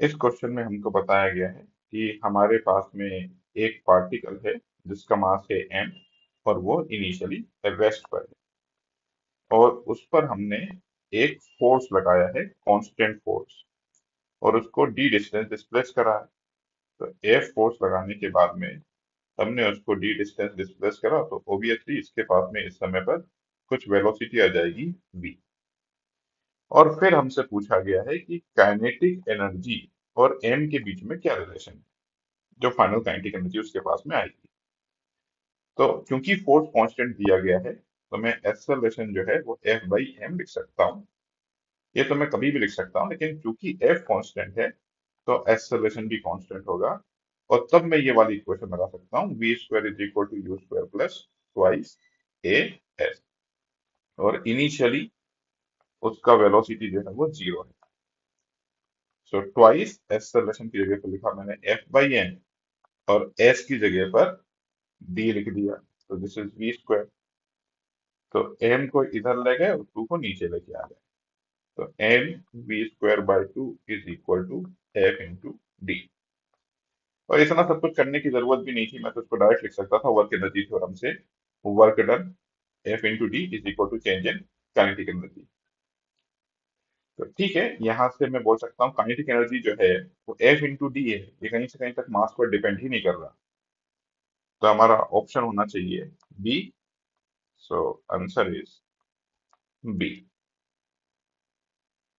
इस क्वेश्चन में हमको बताया गया है कि हमारे पास में एक पार्टिकल है जिसका मास है m और वो इनिशियली रेस्ट पर है और उस पर हमने एक फोर्स लगाया है, कांस्टेंट फोर्स, और उसको डी डिस्टेंस डिस्प्लेस करा है। तो एफ फोर्स लगाने के बाद में हमने उसको डी डिस्टेंस डिस्प्लेस करा तो ऑब्वियसली इसके पास में इस समय पर कुछ वेलोसिटी आ जाएगी v। और फिर हमसे पूछा गया है कि काइनेटिक एनर्जी और m के बीच में क्या रिलेशन है, जो फाइनल काइनेटिक एनर्जी उसके पास में आएगी। तो क्योंकि फोर्स कांस्टेंट दिया गया है तो मैं एक्सेलरेशन जो है वो F बाई एम लिख सकता हूँ। ये तो मैं कभी भी लिख सकता हूँ, लेकिन क्योंकि F कांस्टेंट है तो एक्सेलरेशन भी कांस्टेंट होगा। और तब मैं ये वाली इक्वेशन लगा सकता हूँ, v square is equal to u square plus twice a s. और इनिशियली उसका वेलोसिटी जो है वो जीरो है। सो ट्वाइस एक्सेलरेशन की जगह पर लिखा मैंने F बाई एम और S की जगह पर D लिख दिया। तो दिस इज वी स्क्वायर। तो m को इधर ले गए और 2 को नीचे लेके आ गए। तो m v square by 2 is equal to F into D. और इतना सब कुछ करने की जरूरत भी नहीं थी, मैं तो इसको डायरेक्ट लिख सकता था वर्क एनर्जी थ्योरम से। Work done F into D is equal to change in kinetic energy. तो ठीक है, यहाँ से मैं बोल सकता हूँ काइनेटिक एनर्जी जो है वो एफ इंटू डी है, ये कहीं से कहीं तक मास पर डिपेंड ही नहीं कर रहा। तो हमारा ऑप्शन होना चाहिए B. So answer is B.